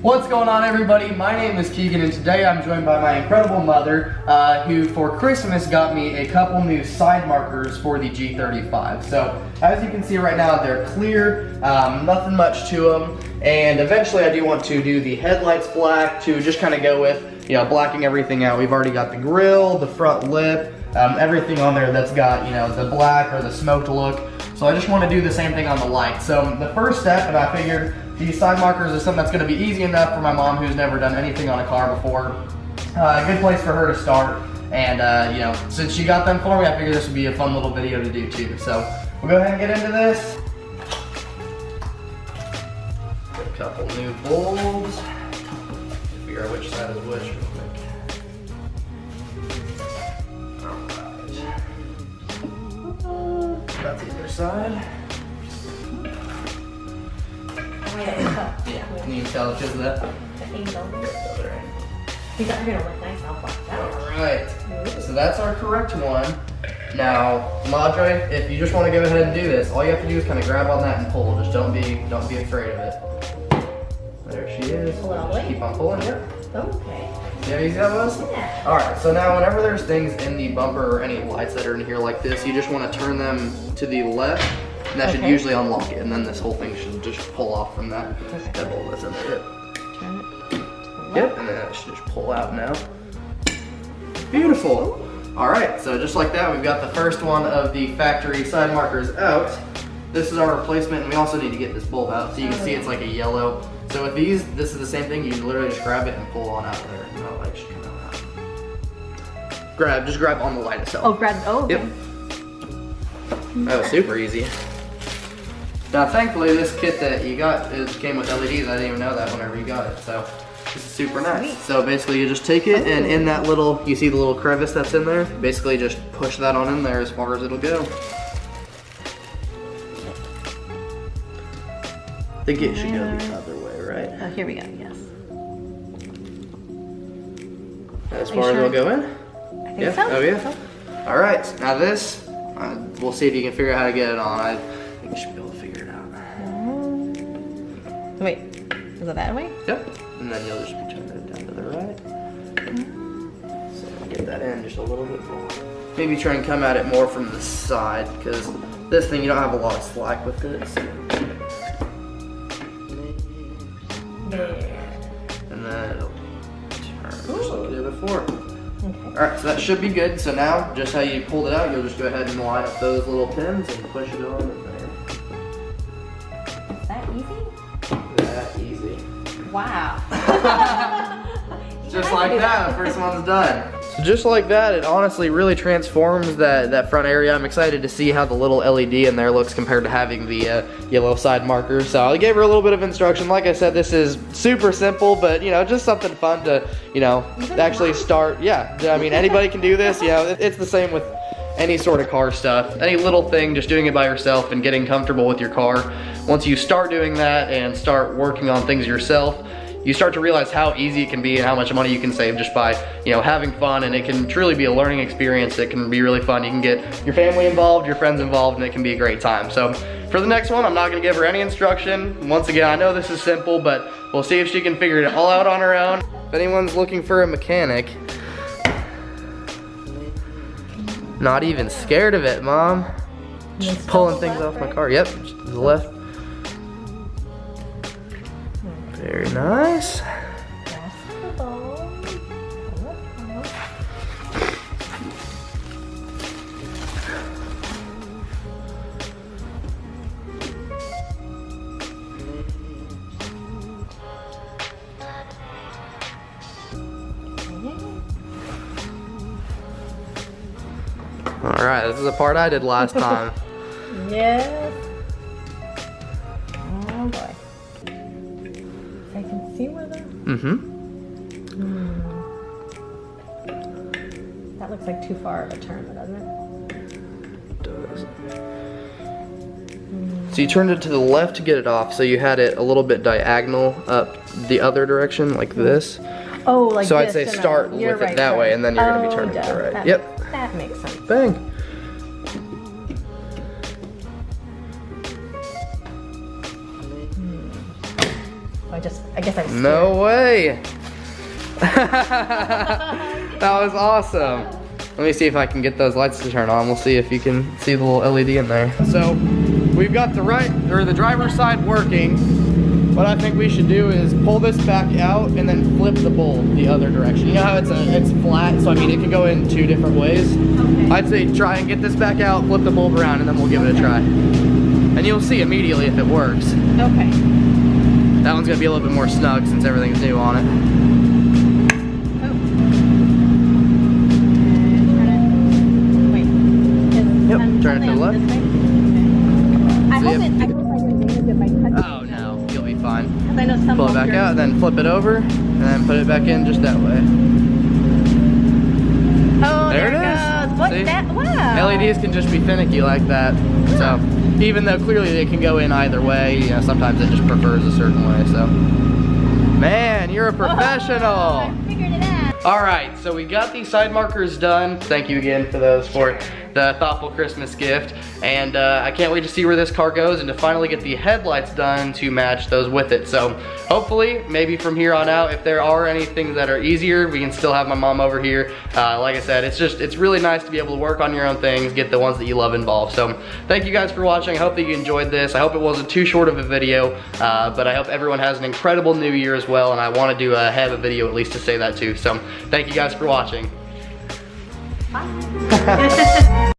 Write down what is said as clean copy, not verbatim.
What's going on, everybody? My name is Keegan, and today I'm joined by my incredible mother, who for Christmas got me a couple new side markers for the G35. So as you can see right now, they're clear, nothing much to them, and eventually I do want to do the headlights black to just kind of go with, you know, blacking everything out. We've already got the grill, the front lip, everything on there that's got, you know, the black or the smoked look. So I just want to do the same thing on the light. So the first step, and I figured these side markers is something that's going to be easy enough for my mom who's never done anything on a car before. A good place for her to start. And you know, since she got them for me, I figured this would be a fun little video to do too. So we'll go ahead and get into this. Get a couple new bulbs. Figure out which side is which real quick. Alright. That's the other side. Yeah, can you tell because of that? You got her gonna look nice, I'll black that. Alright, so that's our correct one. Now, Madre, if you just want to go ahead and do this, all you have to do is kind of grab on that and pull. Just don't be afraid of it. There she is. Pull it all the way? Keep on pulling, yep. Okay. See how easy that was? Yeah. Alright, so now whenever there's things in the bumper or any lights that are in here like this, you just want to turn them to the left. And that should usually unlock it, and then this whole thing should just pull off from that. That bulb that's in there. Turn it to the left. Yep, and then it should just pull out now. Beautiful. All right, so just like that, we've got the first one of the factory side markers out. This is our replacement, and we also need to get this bulb out. So you can see it's like a yellow. So with these, this is the same thing. You literally just grab it and pull on out of there. And the light should come out. Just grab on the light itself. Oh, grab, oh, okay. Yep. That was super easy. Now, thankfully, this kit that you got came with LEDs. I didn't even know that whenever you got it. So this is super nice. Sweet. So basically, you just take it, and in that little, you see the little crevice that's in there? Basically, just push that on in there as far as it'll go. I think it should go the other way, right? Oh, here we go, yes. As far as it'll go in? I think so. Oh, yeah. All right, now this, we'll see if you can figure out how to get it on. I think you should be able to figure it out. Wait, is it that way? Yep. And then you'll just be turning it down to the right. So get that in just a little bit more. Maybe try and come at it more from the side, because this thing, you don't have a lot of slack with it. So. There. And then it'll turn just like it did before. Okay. Alright, so that should be good. So now, just how you pulled it out, you'll just go ahead and line up those little pins and push it on in there. Is that easy? That easy. Wow. Just like that, the first one's done. So just like that, it honestly really transforms that front area. I'm excited to see how the little LED in there looks compared to having the yellow side markers. So I gave her a little bit of instruction. Like I said, this is super simple, but you know, just something fun to, you know, actually start. Yeah, I mean, anybody can do this. You know, it's the same with any sort of car stuff. Any little thing, just doing it by yourself and getting comfortable with your car. Once you start doing that and start working on things yourself, you start to realize how easy it can be and how much money you can save just by, you know, having fun. And it can truly be a learning experience. It can be really fun. You can get your family involved, your friends involved, and it can be a great time. So for the next one, I'm not gonna give her any instruction. Once again, I know this is simple, but we'll see if she can figure it all out on her own. If anyone's looking for a mechanic, not even scared of it, Mom. Just pulling things off my car. Yep, just to the left. Very nice. All right, this is the part I did last time. Yes. Oh boy. I can see where they're... That looks like too far of a turn, doesn't it? It does. So you turned it to the left to get it off, so you had it a little bit diagonal up the other direction, like this. Oh, like so this. I'd say start with it that way, and then you're going to be turning to the right. Yep. That makes sense. Bang. I guess I was scared. No way. That was awesome. Let me see if I can get those lights to turn on. We'll see if you can see the little LED in there. So we've got the the driver's side working. What I think we should do is pull this back out and then flip the bowl the other direction. You know how it's flat, so I mean it can go in 2 different ways. Okay. I'd say try and get this back out, flip the bulb around, and then we'll give it a try. And you'll see immediately if it works. Okay. That one's gonna be a little bit more snug since everything's new on it. Yep, turn it to the left. I hope I can damage if I touch it. Oh no, you'll be fine. Because I know some Pull it back out, then flip it over, and then put it back in just that way. Oh, There it goes. is. What's See? that? Wow. LEDs can just be finicky like that. So even though clearly they can go in either way, you know, sometimes it just prefers a certain way. So, man, you're a professional. I figured it out. All right, so we got these side markers done. Thank you again for those for the thoughtful Christmas gift. And I can't wait to see where this car goes and to finally get the headlights done to match those with it. So hopefully, maybe from here on out, if there are any things that are easier, we can still have my mom over here. Like I said, it's really nice to be able to work on your own things, get the ones that you love involved. So thank you guys for watching. I hope that you enjoyed this. I hope it wasn't too short of a video, but I hope everyone has an incredible new year as well. And I want to have a video at least to say that too. So thank you guys for watching. Bye.